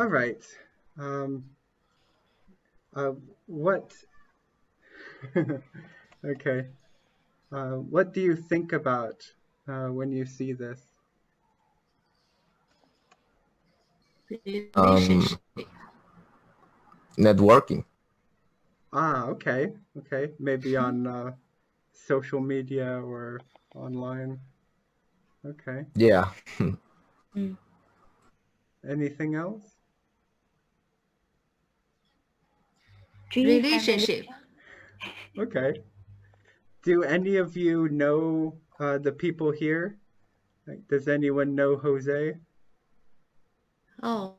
All right. Um, what? Okay. What do you think about when you see this? Relationship. Networking. Ah, okay. Okay. Maybe on social media or online. Okay. Yeah. Anything else? Relationship. Okay. Do any of you know the people here? Like, does anyone know Jose? Oh.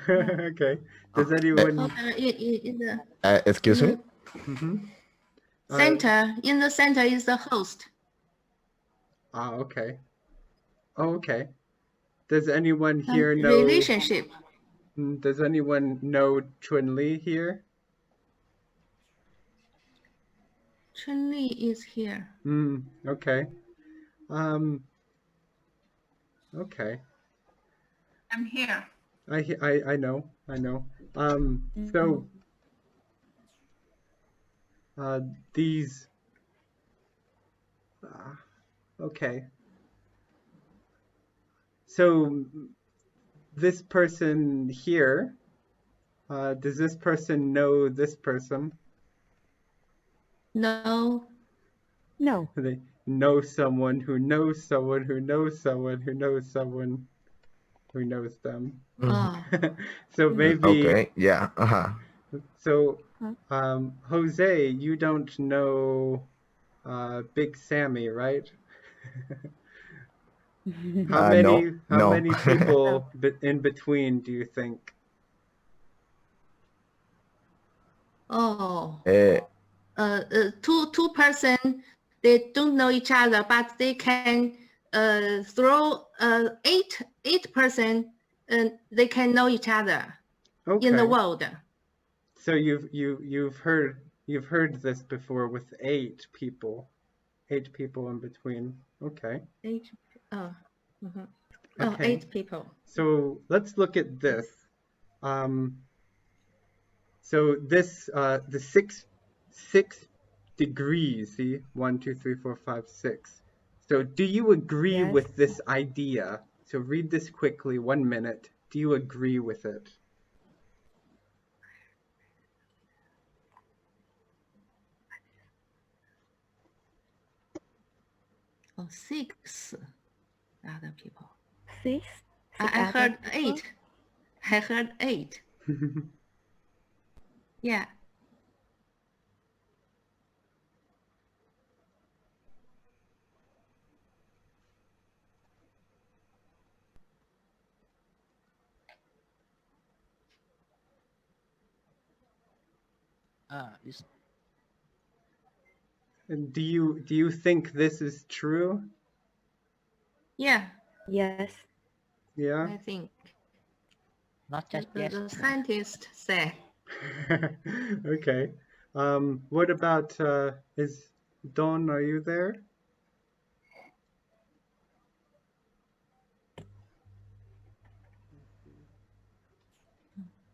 Okay. Does Uh, anyone? In the excuse me? Mm-hmm. center, in the center is the host. Okay. Oh, okay. Does anyone here know? Relationship. Does anyone know Chun-Li here? Chun-Li is here. Okay. Um, okay. I'm here. I know. So these. Okay. So this person here. Does this person know this person? No. No. They know someone who knows someone who knows someone who knows someone who knows them. Oh. So maybe. Okay. Yeah. So, Jose, you don't know Big Sammy, right? How No. many people in between do you think? Oh. Uh, Two person, they don't know each other, but they can throw eight person, and they can know each other in the Okay. world. So you've heard this before with 8 people in between. Okay. Eight. Oh. Okay. 8 people. So let's look at this. So this the six degrees. See, 1, 2, 3, 4, 5, 6. So do you agree Yes. with this idea? So read this quickly, 1 minute. Do you agree with it? Oh, 6 other people. 6. I heard 8. I heard 8. Yeah. And do you think this is true? Yeah. Yes. Yeah. I think. Not just The yes. scientists say. Okay. What about is Don, are you there?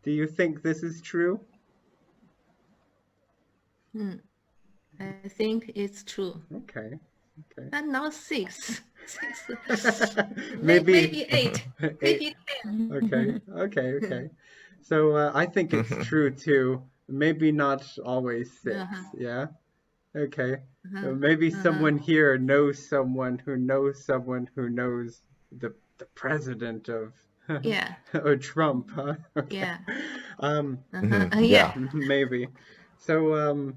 Do you think this is true? I think it's true. Okay. But not 6. 6. Maybe 8. Maybe 10. Okay. So I think it's true too. Maybe not always 6. Yeah. Okay. Maybe someone here knows someone who knows someone who knows the president of Yeah. or Trump, huh? Okay. Yeah. yeah. Maybe. So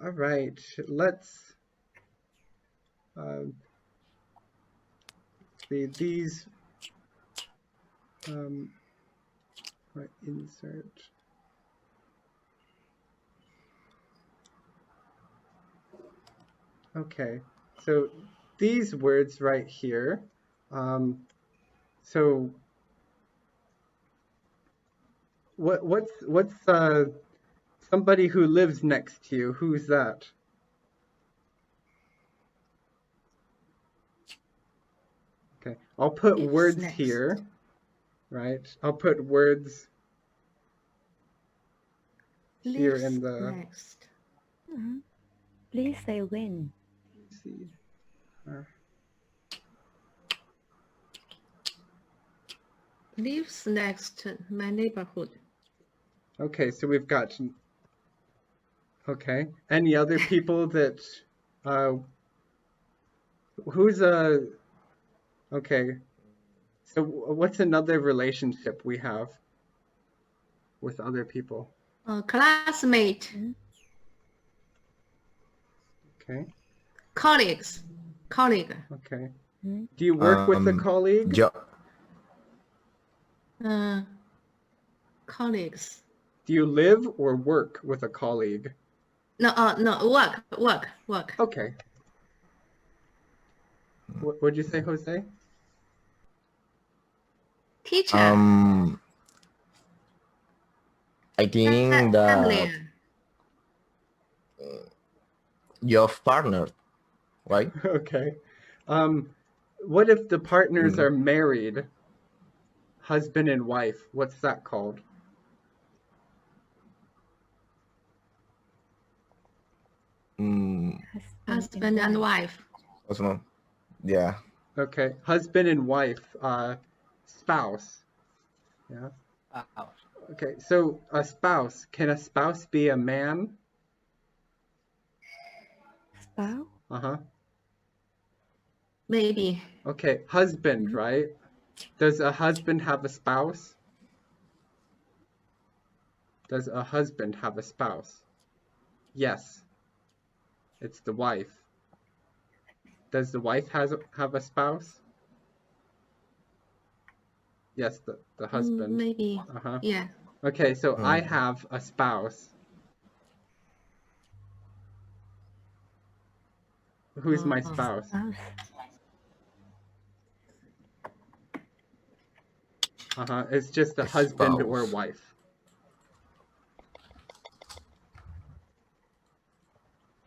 all right. Let's see these insert. Okay, so these words right here. So what's somebody who lives next to you? Who's that? Okay, I'll put It's words next. here. right? I'll put words here Lives in the. next. Please say when. Let's see. Lives next my neighborhood. Okay, so we've got. Okay. Any other people that? Who's a? Okay. So what's another relationship we have with other people? Classmate. Okay. Colleagues. Colleague. Okay. Do you work with a colleague? Colleagues. Do you live or work with a colleague? No, work. Okay. What'd you say, Jose? Teacher. I think that Family. your partner, right? Okay. What if the partners are married? Husband and wife. What's that called? Husband and wife. Yeah. Okay. Husband and wife. Spouse. Yeah. Okay. So a spouse. Can a spouse be a man? Spouse? Uh-huh. Maybe. Okay. Husband, right? Does a husband have a spouse? Does a husband have a spouse? Yes. It's the wife. Does the wife have a spouse? Yes, the husband. Maybe. Uh-huh. Yeah. Okay, so I have a spouse. Who's my spouse? Uh-huh. It's just a husband or wife.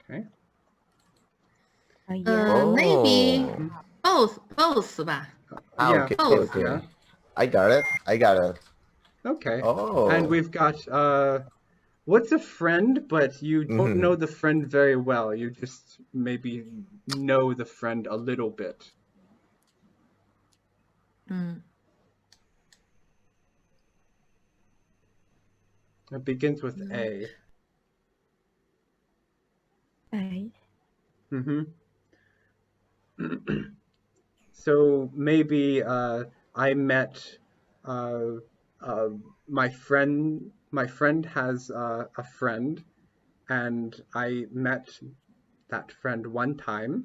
Okay. Maybe both吧. Yeah, Okay, both, okay. yeah. I got it. Okay. Oh. And we've got what's a friend, but you don't know the friend very well. You just maybe know the friend a little bit. It begins with A. A. So maybe I met my friend. My friend has a friend, and I met that friend one time,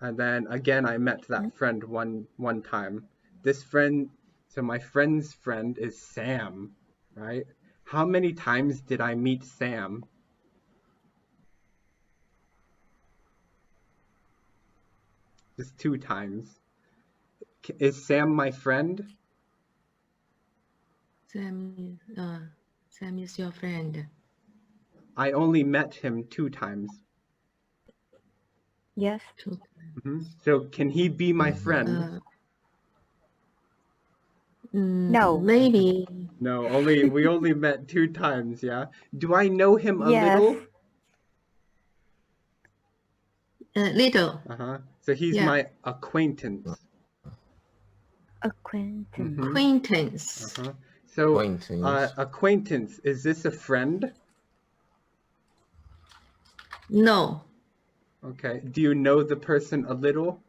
and then again I met that friend one time. This friend, so my friend's friend is Sam, right? How many times did I meet Sam? Just 2 times. Is Sam my friend? Sam is your friend. I only met him 2 times. Yes. So can he be my friend? No. Maybe. No, we only met 2 times, yeah? Do I know him a Yes. little? Little. So he's my acquaintance. Acquaintance. Acquaintance. So acquaintance, is this a friend? No. Okay. Do you know the person a little?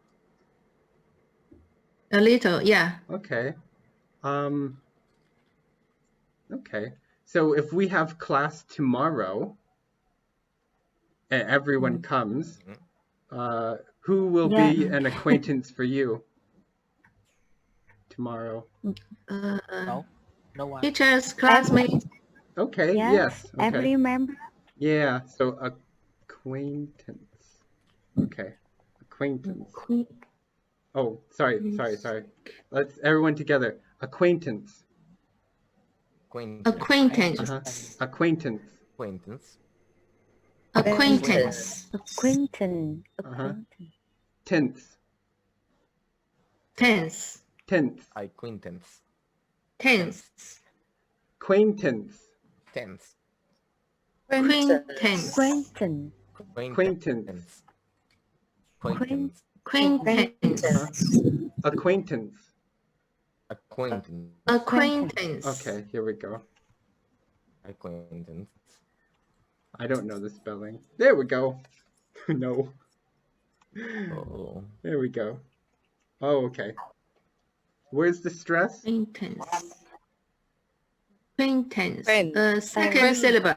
A little, yeah. Okay. Okay. So if we have class tomorrow and everyone comes, who will be an acquaintance for you tomorrow? No one. Teachers, classmates. Okay, yes. Okay. Every member. Yeah, so acquaintance. Okay. Acquaintance. Oh, sorry. Let's everyone together. Acquaintance. Acquaintance. Acquaintance. Acquaintance. Tense. Tense. Tense. Acquaintance. Tense. Acquaintance. Tense. Acquaintance. Acquaintance. Acquaintance. Acquaintance. Acquaintance. Acquaintance. Acquaintance. Acquaintance. Okay, here we go. Acquaintance. I don't know the spelling. There we go. No. Oh. There we go. Oh, okay. Where's the stress? Acquaintance. Acquaintance. Acquaint- Second syllable.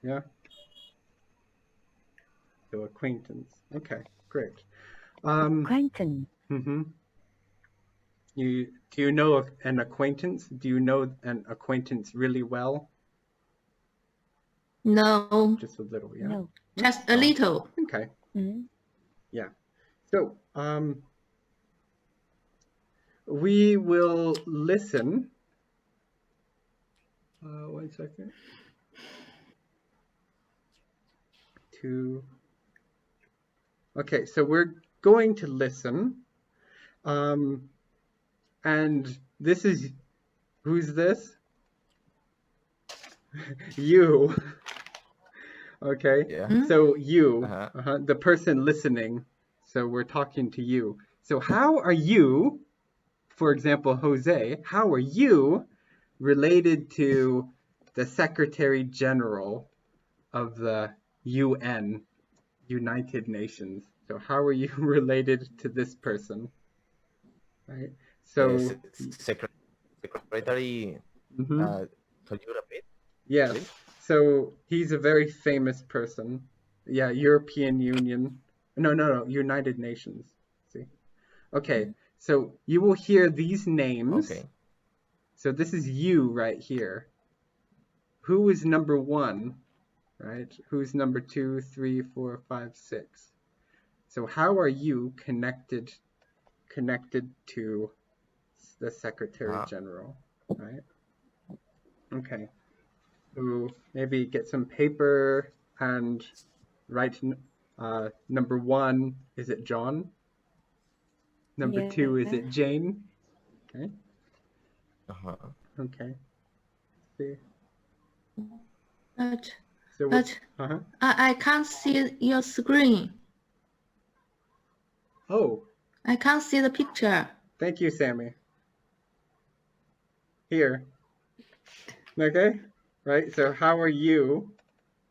Yeah. So acquaintance. Okay, great. Acquaintance. Mm-hmm. Do you know an acquaintance? Do you know an acquaintance really well? No, Just a little, yeah. No. just a little. Okay. Mm. Yeah. So, we will listen. 1 second. Okay, so we're going to listen. And this is, who's this? You. Okay. Yeah. So you, Uh-huh. the person listening. So we're talking to you. So how are you, for example, Jose, how are you related to the Secretary General of the UN, United Nations? So how are you related to this person? Right? So, Secretary. mhm. Could you repeat? Yes. Please? So he's a very famous person. Yeah, European Union. No, United Nations. See? Okay, so you will hear these names. Okay. So this is you right here. Who is number 1? Right? Who's number 2, 3, 4, 5, 6? So how are you connected to the Secretary General? Right? Okay. So maybe get some paper and write number 1, is it John? Number 2, is it Jane? Okay. Uh-huh. Okay. See. But So I can't see your screen. Oh, I can't see the picture. thank you, Sammy. Here. Okay. Right. So how are you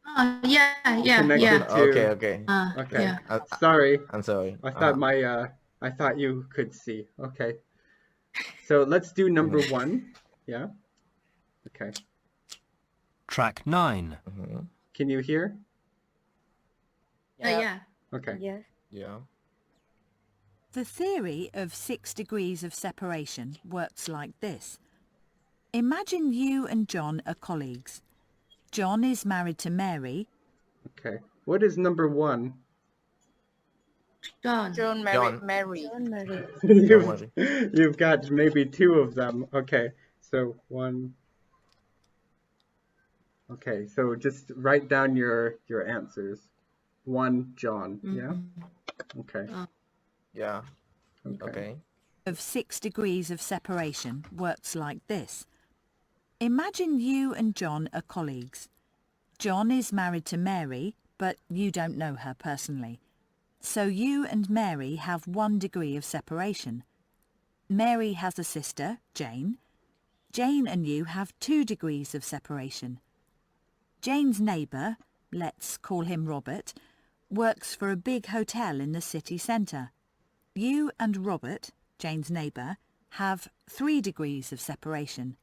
Oh, yeah. connected to? Okay. Okay. Yeah. Sorry. I'm sorry. I thought I thought you could see. Okay. So let's do number 1. Yeah. Okay. Track 9. Mhm. Can you hear? Yeah. Okay. Yes. Yeah. The theory of 6 degrees of separation works like this. Imagine you and John are colleagues. John is married to Mary. Okay. What is number 1? John married Mary. John Mary. You've got maybe 2 of them. Okay. So 1. Okay. So just write down your answers. 1 John. Yeah. Okay. Yeah. Okay. Okay. Of 6 degrees of separation works like this. Imagine you and John are colleagues. John is married to Mary, but you don't know her personally. So you and Mary have 1 degree of separation. Mary has a sister, Jane. Jane and you have 2 degrees of separation. Jane's neighbour, let's call him Robert, works for a big hotel in the city centre. You and Robert, Jane's neighbour, have 3 degrees of separation.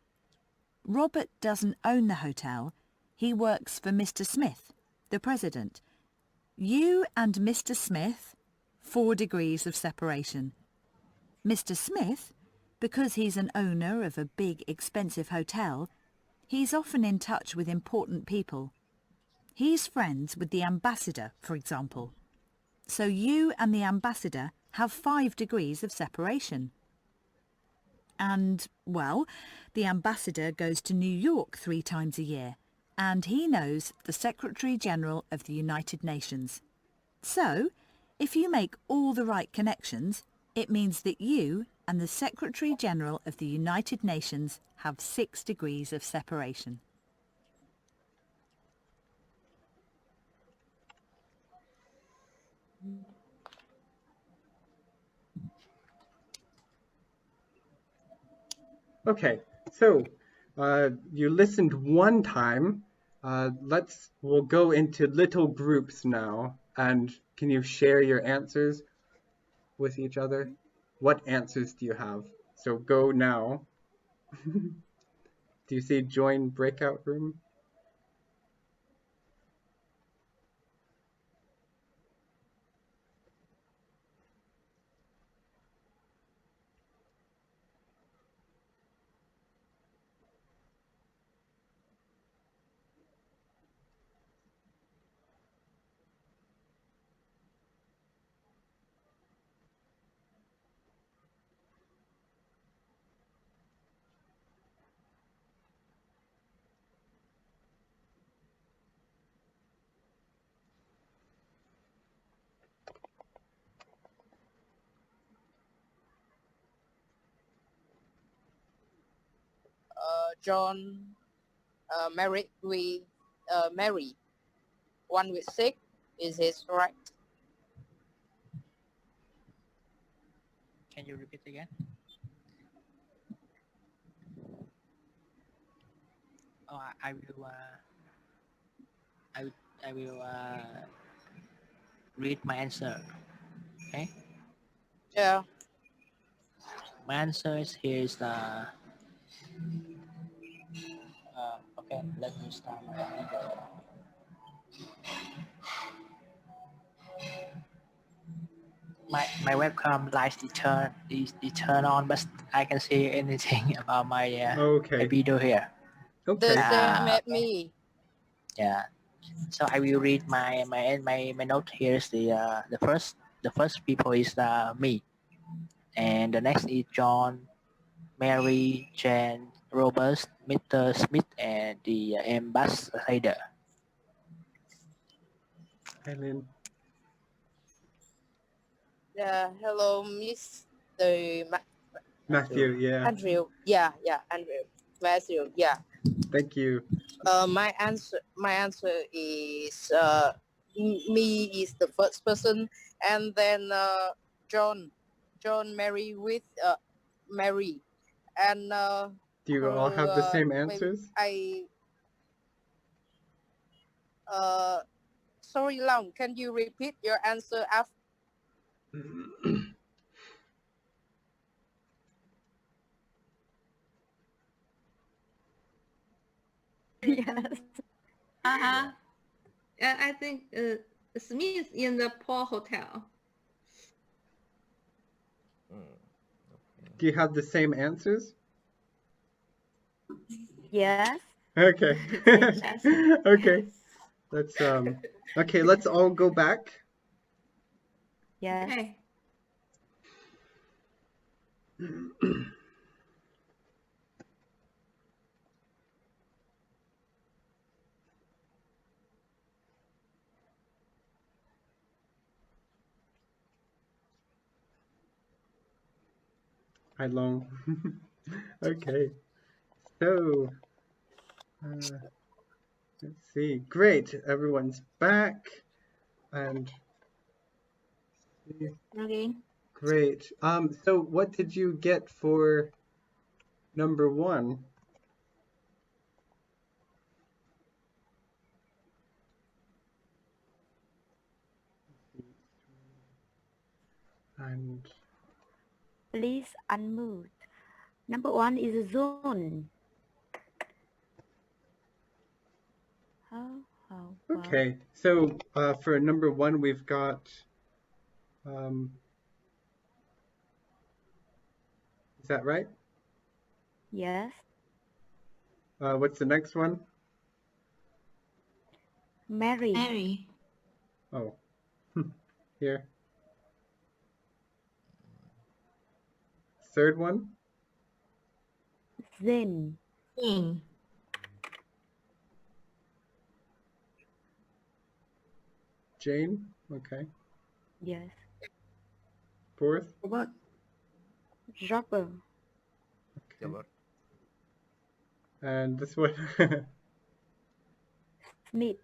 Robert doesn't own the hotel. He works for Mr. Smith, the president. You and Mr. Smith, 4 degrees of separation. Mr. Smith, because he's an owner of a big, expensive hotel, he's often in touch with important people. He's friends with the ambassador, for example. So you and the ambassador have 5 degrees of separation. And, well, the ambassador goes to New York 3 times a year, and he knows the Secretary General of the United Nations. So, If you make all the right connections, it means that you and the Secretary General of the United Nations have 6 degrees of separation. Okay, so you listened one time. We'll go into little groups now. And can you share your answers with each other? What answers do you have? So go now. Do you see join breakout room? John married with Mary. 1 with 6 is his right. Can you repeat again? Oh, I will. I will read my answer. Okay. Yeah. My answer is here is okay. Let me start my video. My webcam light is turn on, but I can see anything about my Okay. video here. Okay. The same at Okay. me. Yeah. So I will read my note. Here is the first people is me, and the next is John, Mary, Jane, Robert, Mr. Smith, and the ambassador. Helen. Yeah. Hello, Mr. Matthew, yeah. Andrew. Yeah. Andrew. Matthew. Yeah. Thank you. My answer is me is the first person, and then John Mary with Mary, and Do you all have the same answers? Sorry, Long, can you repeat your answer after? Yes. Uh-huh. Yeah, I think Smith in the Paul Hotel. Do you have the same answers? Yes. Okay. Yes. Okay. Let's okay, let's all go back. Yes. Okay. Hi, Long. Okay. So, let's see. Great. Everyone's back. And Okay. great. So what did you get for number 1? And Please unmute. Number 1 is a zone. Wow. okay. So for number 1 we've got is that right? Yes. What's the next one? Mary. Mary. Oh. Here. Third one? Zen. Jane. Jane? Okay. Yes. Fourth? Robert. Robert. Yeah, Okay. but And this one? Smith.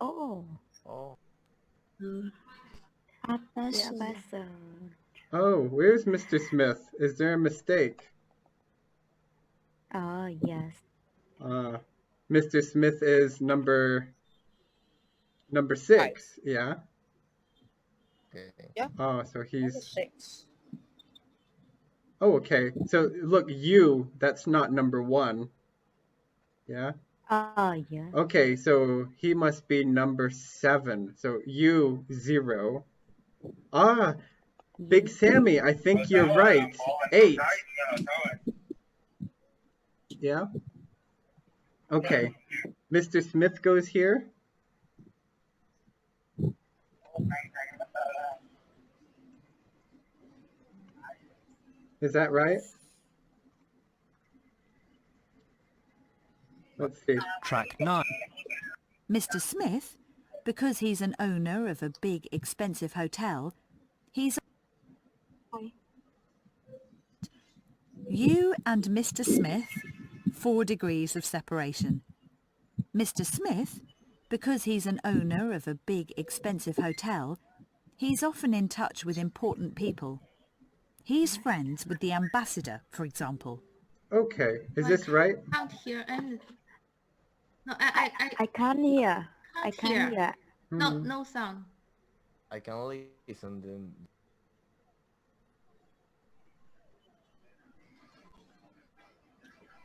Oh, oh, Mm. the Ambassador. ambassador. Oh, where's Mr. Smith? Is there a mistake? Oh, yes. Mr. Smith is number Five. 6, yeah? okay. Yeah. Oh, so Number he's... 6. Oh, okay. So look, you, that's not number 1, yeah? Oh, yes. Okay, so he must be number 7. So you, 0. Ah, Big You. Sammy, I think you're right. 8. Yeah? Okay. Mr. Smith goes here. Is that right? Let's see. Track 9. Mr. Smith, because he's an owner of a big expensive hotel, he's... You and Mr. Smith, 4 degrees of separation. Mr. Smith, because he's an owner of a big expensive hotel, he's often in touch with important people. He's friends with the ambassador, for example. Okay. Is this right? Can't hear anything. No, I can't hear. I can't can't hear. hear. No, Hmm. no sound. I can only listen then.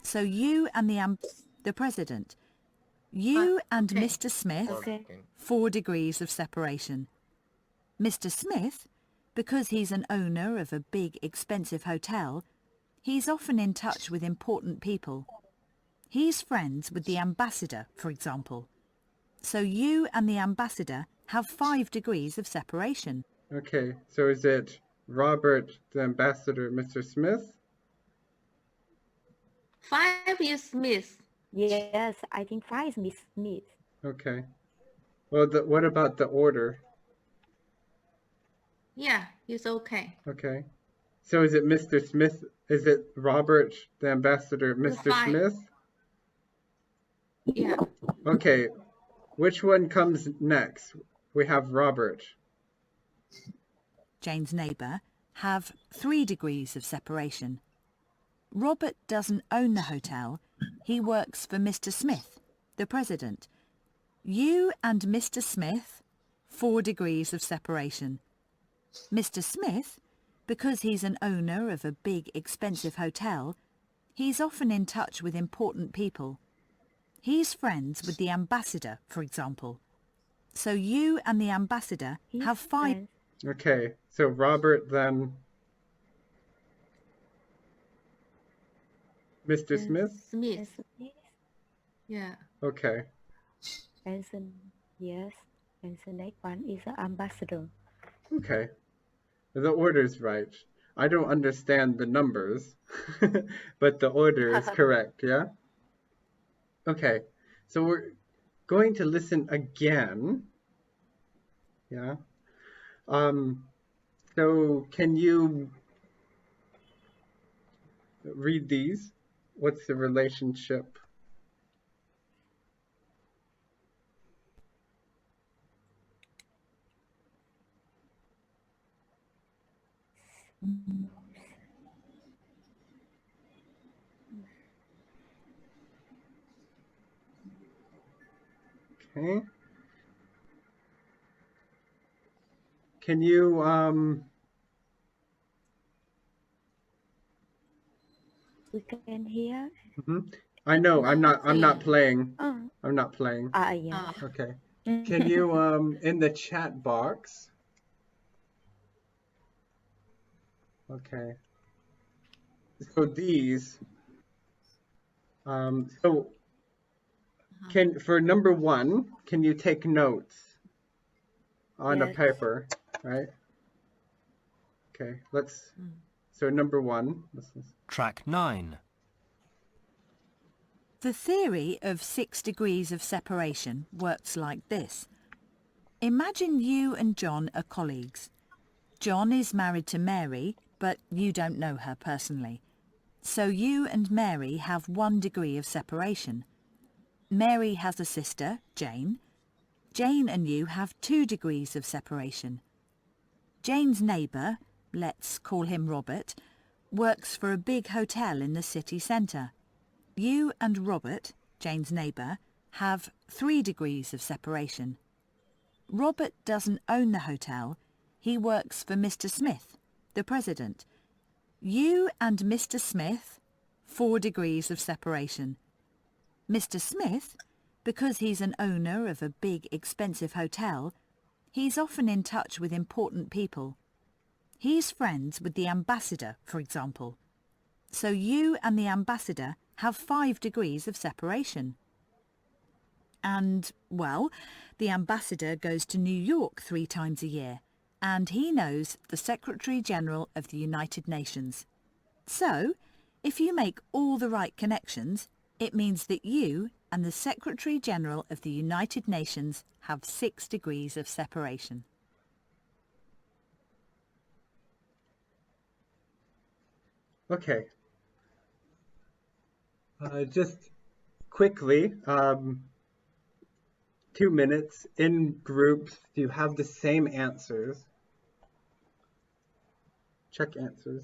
So you and the president, you and okay. Mr. Smith, Okay. 4 degrees of separation. Mr. Smith, because he's an owner of a big expensive hotel, he's often in touch with important people. He's friends with the ambassador, for example. So you and the ambassador have 5 degrees of separation. Okay. So is it Robert, the ambassador, Mr. Smith? 5 is Smith. Yes, I think 5 is Miss Smith. Okay. Well, what about the order? Yeah, it's okay. Okay. So is it Mr. Smith? Is it Robert, the ambassador, Mr. Fine. Smith? Yeah. Okay. Which one comes next? We have Robert. Jane's neighbour, have 3 degrees of separation. Robert doesn't own the hotel. He works for Mr. Smith, the president. You and Mr. Smith, 4 degrees of separation. Mr. Smith, because he's an owner of a big expensive hotel, he's often in touch with important people. He's friends with the ambassador, for example. So you and the ambassador He's have 5... friends. Okay. So Robert, then Mr. Smith? Smith. And Smith. Yeah. Okay. And the, yes. And the next one is the ambassador. Okay. The order's right. I don't understand the numbers, but the order is correct, yeah? Okay. So we're going to listen again. Yeah. So can you read these? What's the relationship? Okay. Can you We can hear. I know I'm not Nothing. playing. Oh, I'm not playing. yeah. Okay. Can you in the chat box? Okay. So these so can for number 1, can you take notes on a Yes. paper, right? Okay, let's so number 1, Track 9. The theory of 6 degrees of separation works like this. Imagine you and John are colleagues. John is married to Mary, but you don't know her personally. So you and Mary have 1 degree of separation. Mary has a sister, Jane. Jane and you have 2 degrees of separation. Jane's neighbour, let's call him Robert, works for a big hotel in the city centre. You and Robert, Jane's neighbour, have 3 degrees of separation. Robert doesn't own the hotel. He works for Mr. Smith, the president. You and Mr. Smith, 4 degrees of separation. Mr. Smith, because he's an owner of a big, expensive hotel, he's often in touch with important people. He's friends with the ambassador, for example. So you and the ambassador have 5 degrees of separation. And, well, the ambassador goes to New York 3 times a year, and he knows the Secretary-General of the United Nations. So, if you make all the right connections, it means that you and the Secretary-General of the United Nations have 6 degrees of separation. Okay. Just quickly, 2 minutes in groups. Do you have the same answers? Check answers.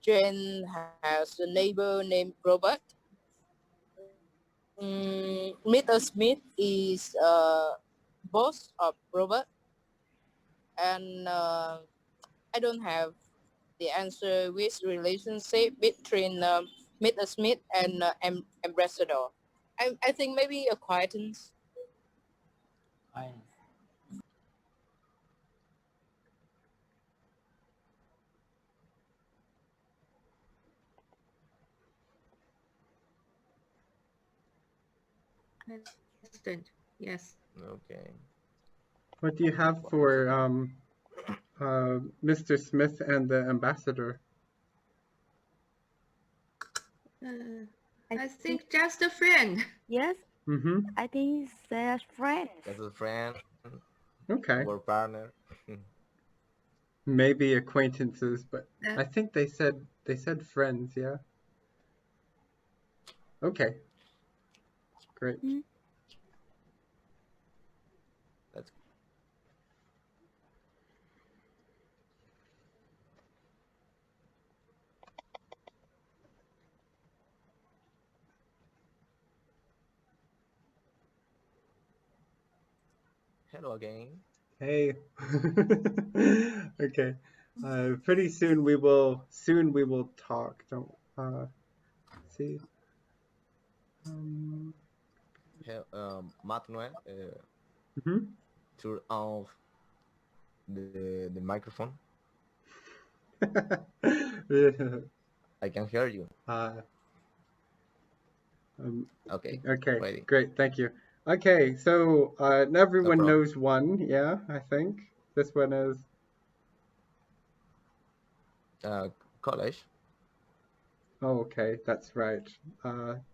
Jane has a neighbor named Robert. Mr. Smith is boss of Robert. And I don't have the answer which relationship between Mr. Smith and ambassador. I think maybe acquaintance. President, yes. Okay. What do you have for Mr. Smith and the ambassador? I think just a friend. Yes, Mm-hmm. I think they're friends. As a friend Okay. or partner. Maybe acquaintances, but I think they said friends, yeah. Okay. Great. That's hello again. Hey. Okay. Pretty soon we will talk. Don't see. Manuel, Mhm. turn off the microphone. I can hear you. Okay. Okay. Ready. Great. Thank you. Okay. So everyone problem. knows one. Yeah, I think this one is. College. Oh, okay. That's right.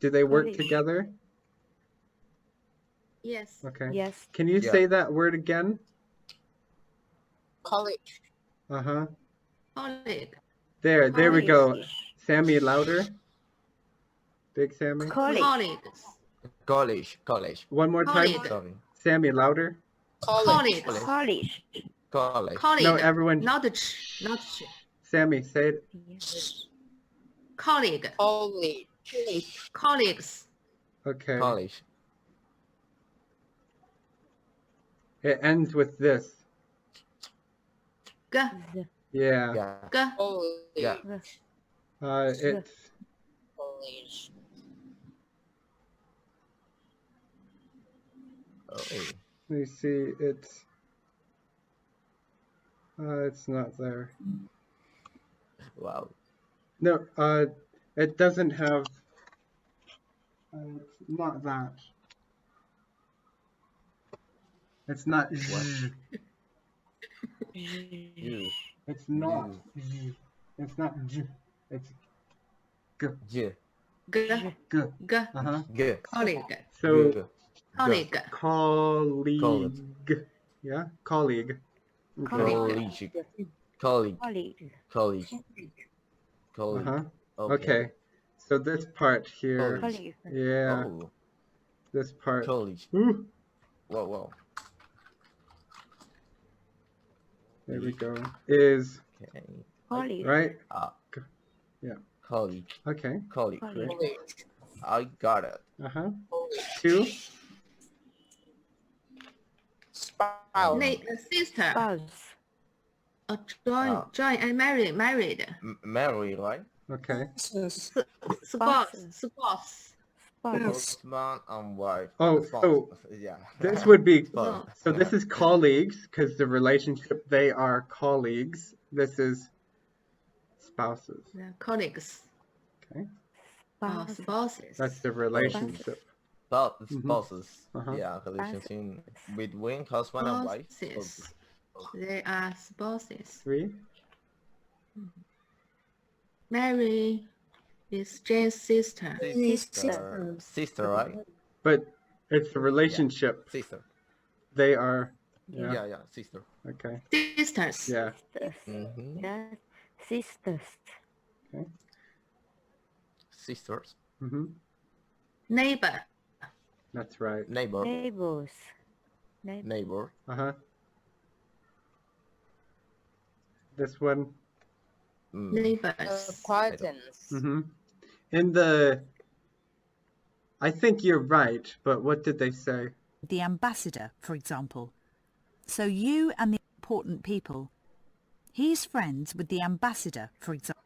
Do they work College. together? Yes. Okay. Yes. Can you Yeah. say that word again? College. Uh-huh. Colleague. There we go. College. Sammy, louder. Big Sammy. College. Colleagues. College. One more time. Colleague. Sorry. Sammy, louder. College. Colleagues. College. College. Colleague. No, everyone. Not ch. Not ch. Sammy, say it. Yes. Colleague. College. Colleagues. Okay. College. It ends with this. G. Z. Yeah. Yeah. G. College. Yeah. It's College. Oh. let me see. It's not there. Wow. No. It doesn't have. It's not that. It's not. Z. You. It's not. Z. It's not J. It's G. G. G. G. G. G. Colleague. So G. Colleague. colleague. Yeah, colleague. Okay. Colleague. Colleague. Colleague. Colleague. Colleague. Uh-huh. Okay. Okay. So this part here. Colleague. Colleague. Yeah. Oh. This part. Colleague. Ooh, Wow. Wow. there we go. Is Okay. Colleague. right. Yeah. Yeah. Colleague. Okay. Colleague. Colleague. College. I got it. Uh-huh. College. 2. Spouse. Sister. Spouse. Join and married. Mary, right? Okay. Spouse. Spouse. Husband and wife. Oh, Spouse. so Yeah. this would be. Spouse. So this is colleagues because the relationship, they are colleagues. This is spouses. Colleagues. Okay. Spouse. Spouses. That's the relationship. Spouses. Uh-huh. Yeah, relationship between husband and wife. Spouses. They are spouses. 3. Mary is Jane's sister. Sister, right? But it's a relationship. Sister. They are. Yeah. Yeah, sister. Okay. Sisters. Yeah. Mm-hmm. Yeah. Sisters. Sisters. Mm-hmm. Neighbor. That's right. Neighbor. Neighbors. Neighbor. Uh-huh. This one. Neighbors. Acquaintance. Mm-hmm. I think you're right, but what did they say? The ambassador, for example. So you and the important people. He's friends with the ambassador, for example.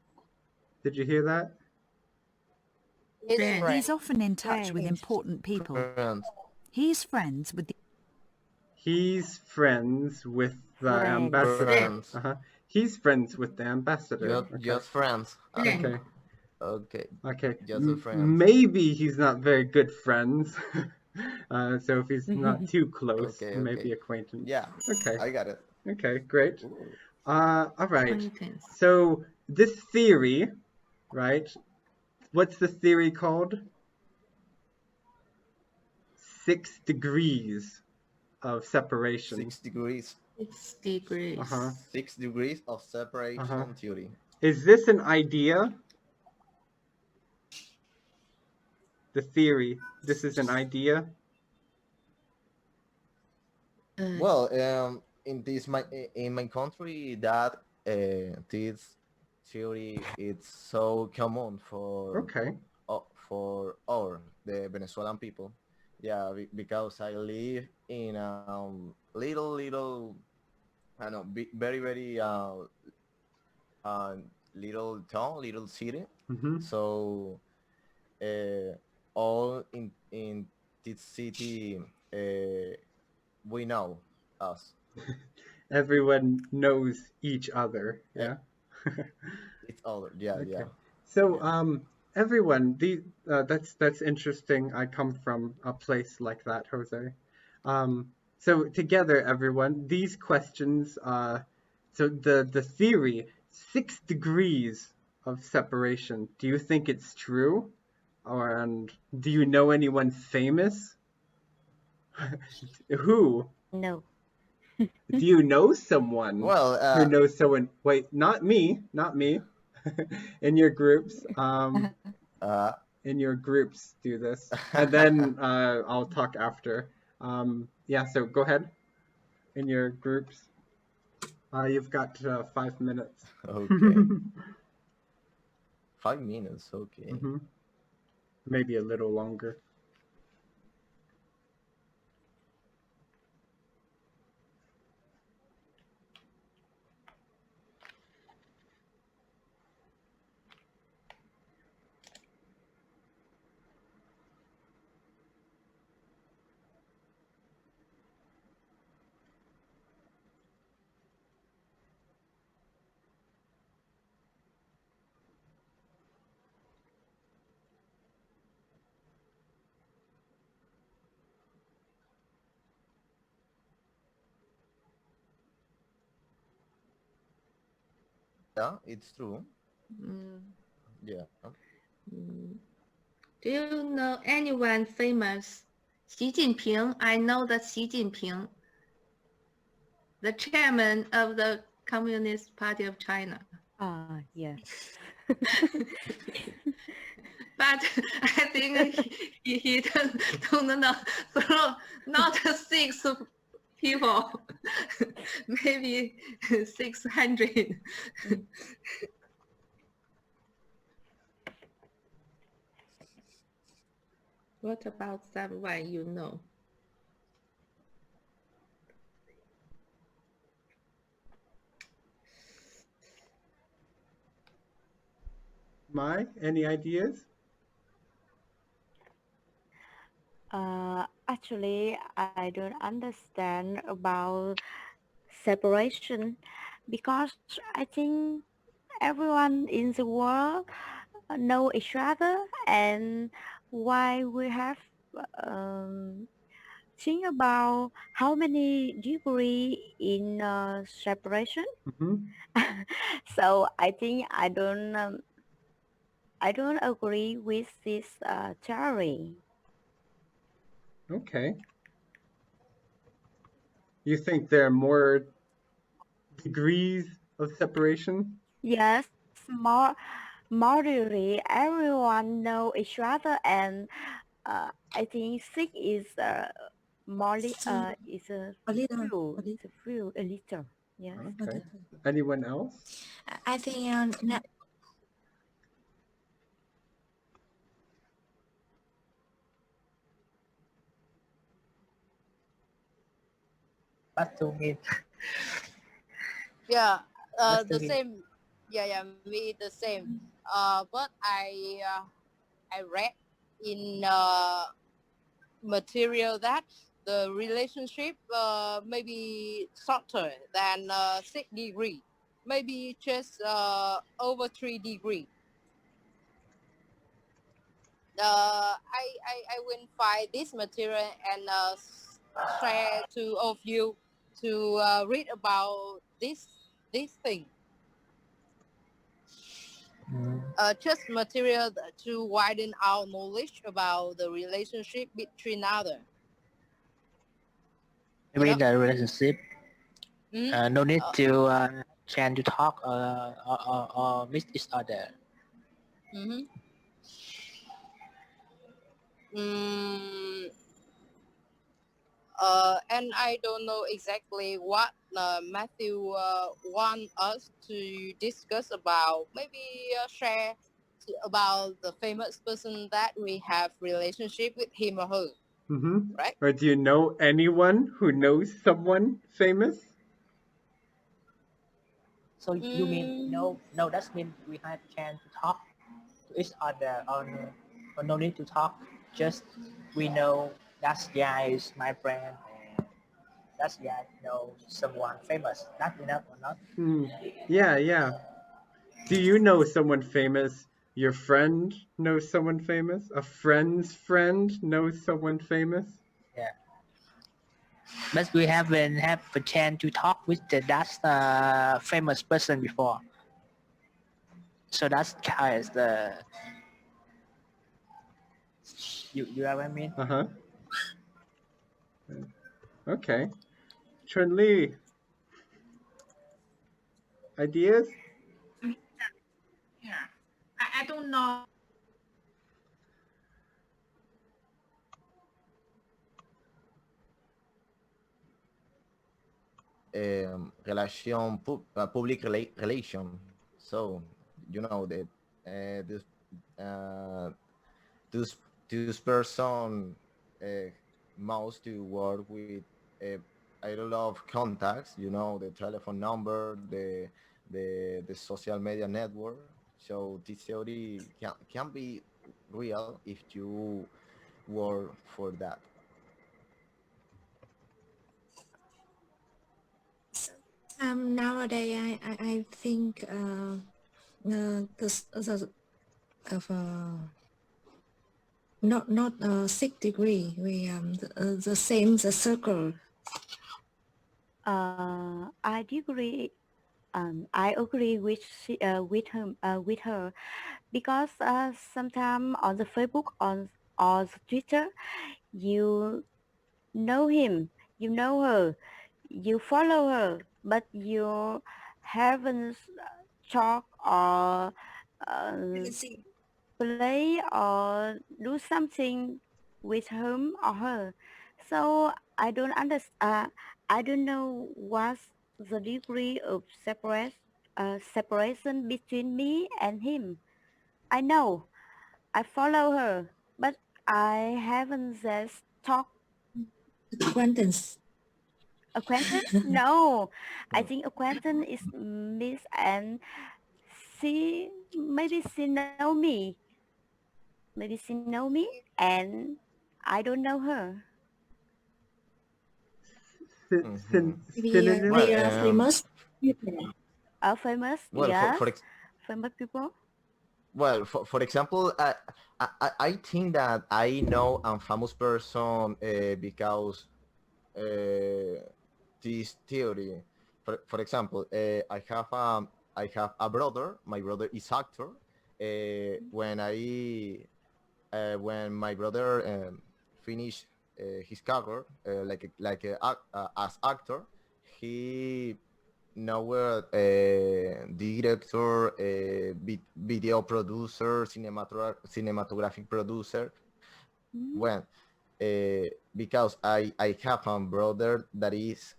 Did you hear that? His Friend. friend. He's often in touch with important people. Friends. He's friends with the... He's friends with the Friends. ambassador. Friends. Uh-huh. He's friends with the ambassador. Just friends. Okay. Okay. Okay. Just a friend. Maybe he's not very good friends. So if he's not too close, Okay, maybe okay. acquaintance. Yeah. Okay. I got it. Okay, great. Ooh. All right. Acquaintance. So this theory, right? What's the theory called? 6 degrees of separation. 6 degrees. 6 degrees. Uh-huh. 6 degrees of separation Uh-huh. theory. Is this an idea? The theory. This is an idea? Well, in my country, that this theory is so common for Okay. the Venezuelan people. Yeah, because I live in a little, I don't know, very little town, little city. Mm-hmm. So all in this city, we know us. Everyone knows each other. Yeah. It's all, yeah, Okay. yeah. So everyone, that's interesting. I come from a place like that, Jose. So together, everyone, these questions. So the theory, 6 degrees of separation. Do you think it's true, and do you know anyone famous? Who? No. Do you know someone Well, who knows someone? Wait, not me. In your groups. In your groups, do this, and then I'll talk after. Yeah, so go ahead. In your groups, you've got 5 minutes. okay. 5 minutes, okay. Mhm. Maybe a little longer. it's true. Mm, Yeah. mm. Do you know anyone famous? Xi Jinping. I know that Xi Jinping, the chairman of the Communist Party of China. Yes. But I think he don't know, so not 6 people, maybe 600. What about someone you know? Any ideas? Actually, I don't understand about separation because I think everyone in the world know each other, and why we have um, think about how many degree in separation. Mm-hmm. So I think I don't agree with this theory. Okay. You think there are more degrees of separation? Yes, more moderately, everyone know each other, and I think six is is a few a little. Yes. Okay. Anyone else? I think But to me, Yeah, but to the me, same. Yeah, me the same. But I read in material that the relationship maybe shorter than 6 degree, maybe just over 3 degree. I will find this material and share to all of you to read about this thing. Just material to widen our knowledge about the relationship between other. maybe the relationship, Mm? no need to try to talk or meet each other. Mm-hmm. Mm, and I don't know exactly what Matthew want us to discuss about. Maybe share about the famous person that we have relationship with him or her, Mm-hmm. right? Or do you know anyone who knows someone famous? So you mean Mm, no? That means we have chance to talk to each other, or no need to talk. Just we know that guy is my friend, and that guy know someone famous. That's enough or not? Hmm. Yeah, yeah. Do you know someone famous? Your friend knows someone famous? A friend's friend knows someone famous? Yeah. But we haven't have a chance to talk with that famous person before. So that's kind of the you know what I mean? Uh-huh. Okay. Chun Li, ideas? Yeah, I don't know. Relation. So you know that this uh, this this person uh, must to work with a lot of contacts. You know, the telephone number, the social media network. So this theory can be real if you work for that. nowadays I think the of not 6 degree. We the same the circle. I agree. I agree with her because sometimes on the Facebook on or the Twitter, you know him, you know her, you follow her, but you haven't talk or uh, Haven't seen. play or do something with him or her. So I don't understand. I don't know what's the degree of separation between me and him. I know I follow her, but I haven't just talked Acquaintance. acquaintance. No, I Hmm. think acquaintance is miss and she maybe she know me. Maybe she know me and I don't know her. Hmm. They Well, Synonyms? are famous people. Famous, well, yes, famous people. for example, I think that I know a famous person because this theory. For example, I have a brother. My brother is actor. When my brother finished his career as actor, he now director, video producer, cinematographic producer. Mm. When because I have a brother that is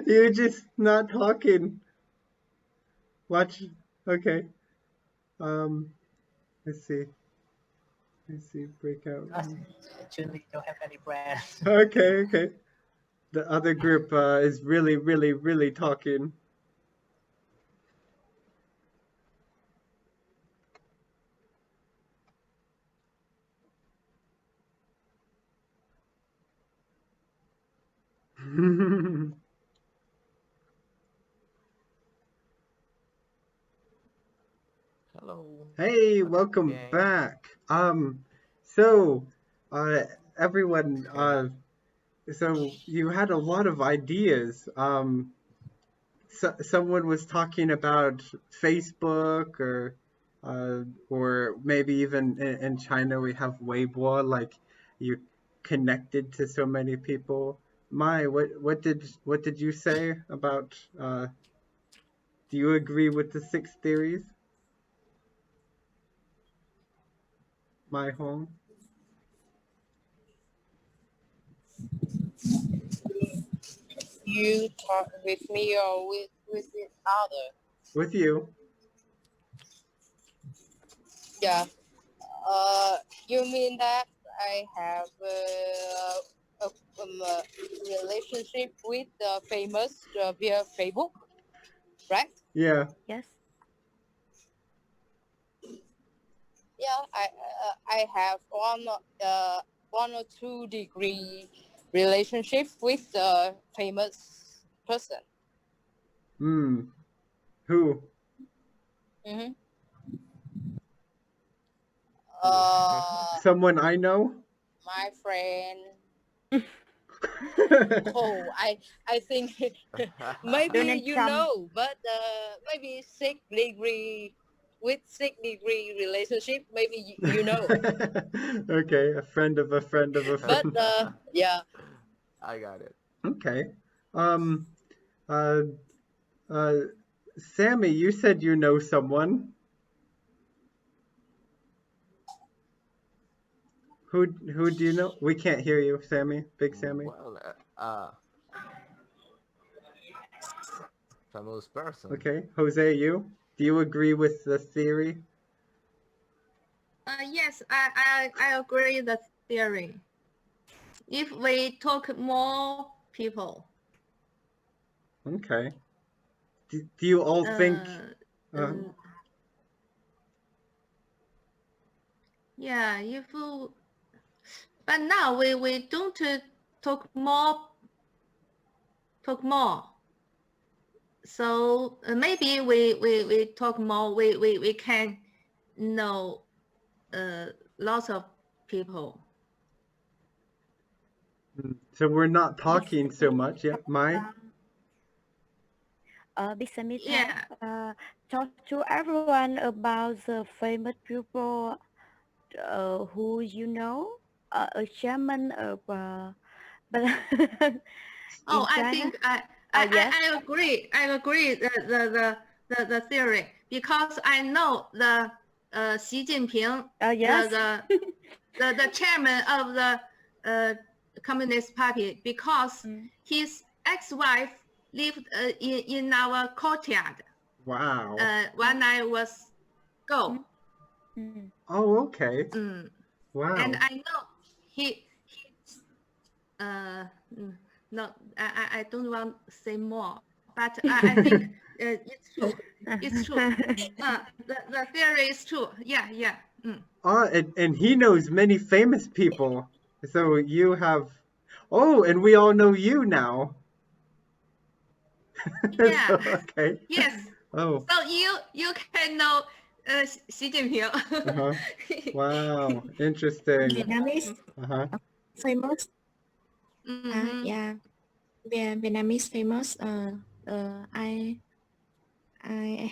You're just not talking. Watch. Okay. Um. Let's see. Let's see. Breakout. Actually, don't have any brand. Okay. Okay. The other group is really, really, really talking. hello Hey, welcome again. back. So, uh, everyone, so you had a lot of ideas. Someone was talking about Facebook, or maybe even in China we have Weibo, like you connected to so many people. Mai, what did you say about? Do you agree with the six theories, Mai Hong? You talk with me or with the other? With you. Yeah. Uh, you mean that I have a relationship with the famous via Facebook, right? Yeah. Yes. Yeah, I have one or two degree relationship with the famous person. Hmm. Who? Mm-hmm. Who? Someone I know? My friend. Oh, I think maybe Donald you Trump. know, but maybe 6 degree with 6 degree relationship, maybe you know. Okay, a friend of a friend of a But friend. yeah, I got it. Okay. Um. Uh. Uh. Sammy, you said you know someone. Who do you know? We can't hear you, Sammy. Big Sammy. Well, famous person. Okay. Jose, you? Do you agree with the theory? Yes, I agree the theory. If we talk more people, Okay. Do you all think? Uh, um, yeah, if but now we don't talk more talk more. So maybe we talk more. We can know lots of people. So we're not talking so much. Yeah, Mai? Big Sammy Yeah. talk to everyone about the famous people who you know, a chairman of but Oh, in I China. think I Yes. I agree. I agree the theory because I know the Xi Jinping, Yes. the chairman of the Communist Party because his ex-wife lived in our courtyard Wow. when I was go. Oh, okay. Wow. And I know he no, I don't want to say more, but I think it's true. It's true. The theory is true. Yeah, yeah. And he knows many famous people. So you have, oh, and we all know you now. Yeah. So, okay. Yes. Oh. So you can know Xi Jinping. Uh-huh. Wow. Interesting. Vietnamese Uh-huh. famous. Mm-hmm. Yeah, Vietnamese famous. I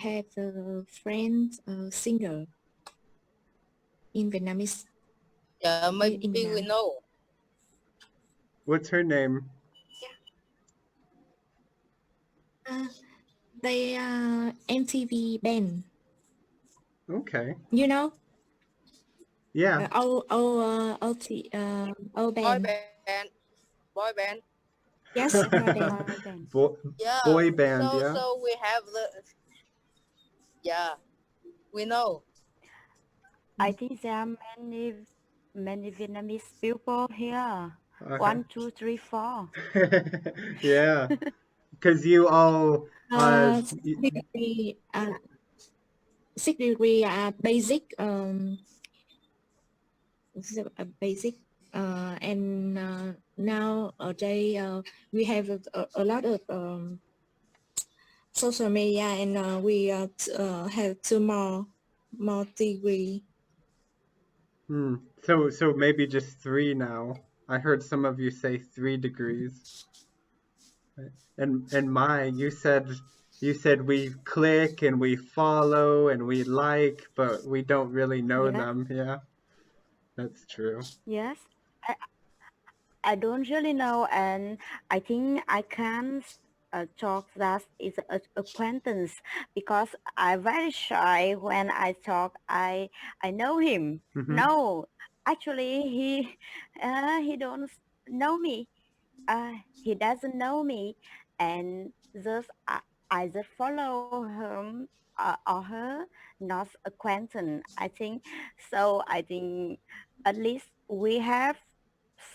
have a friend, singer in Vietnamese. Yeah, maybe In we Vietnam. know. What's her name? They MTV band. Okay. You know? Yeah. O Boy band. band. Boy band. Yes, boy band. Yeah. Boy band, yeah. So we have the. Yeah, we know. I think there are many Vietnamese people here. 1, 2, 3, 4. Yeah. Because you all 6 degree, 6 degree basic basic and now they we have a lot of social media and we have two more degree. So maybe just 3 now. I heard some of you say 3 degrees. And Mai, you said we click and we follow and we like, but we don't really know Yeah. them. Yeah, that's true. Yes. I don't really know, and I think I can talk that is an acquaintance because I'm very shy when I talk. I know him. Mm-hmm. No, actually he don't know me. He doesn't know me, and just I just follow him or her, not acquaintance. I think so. I think at least we have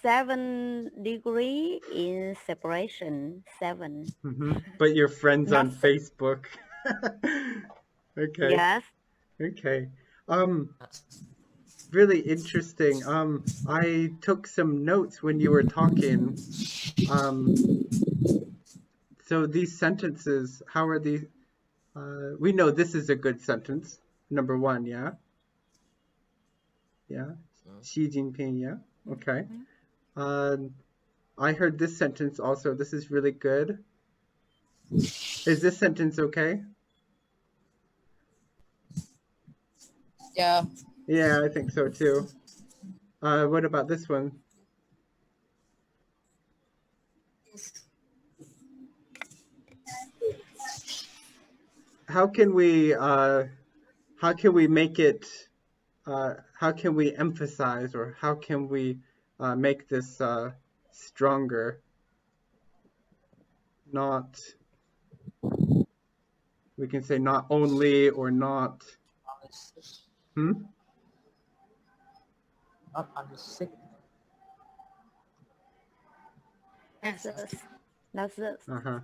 7 degree in separation. 7. Mm-hmm. But you're friends Not on Facebook. Okay. yes. Okay. Really interesting. I took some notes when you were talking. So these sentences, how are these? We know this is a good sentence. Number 1, yeah? Yeah. Xi Jinping, yeah? Okay. I heard this sentence also. This is really good. Is this sentence okay? Yeah. Yeah, I think so too. What about this one? How can we make it how can we emphasize or how can we make this stronger? Not, we can say not only or not. Hmm? Not on the sick. Yes. That's this. Uh-huh.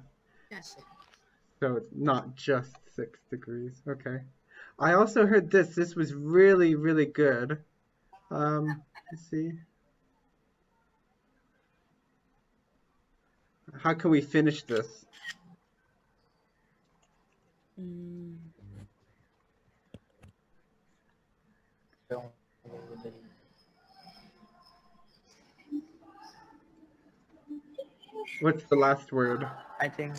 Yes. So it's not just 6 degrees. Okay. I also heard this. This was really, really good. Let's see. How can we finish this? Don't really. What's the last word? I think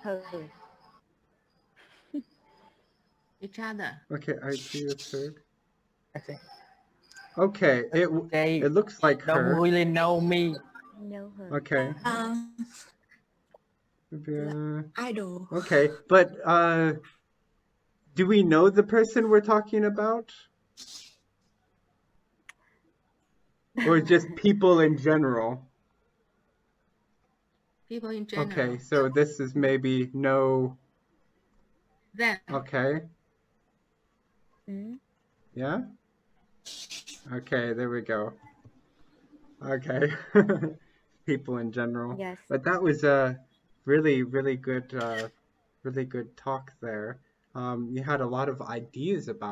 Heard. Each other. Okay, I agree with her. I think Okay, they it looks like don't her. really know me. Know her. Okay. Idol. Okay, but do we know the person we're talking about? Or just people in general? People in general. Okay, so this is maybe no. Them. Okay. Mm. Yeah? Okay, there we go. Okay. People in general. Yes. But that was a really good talk there. You had a lot of ideas about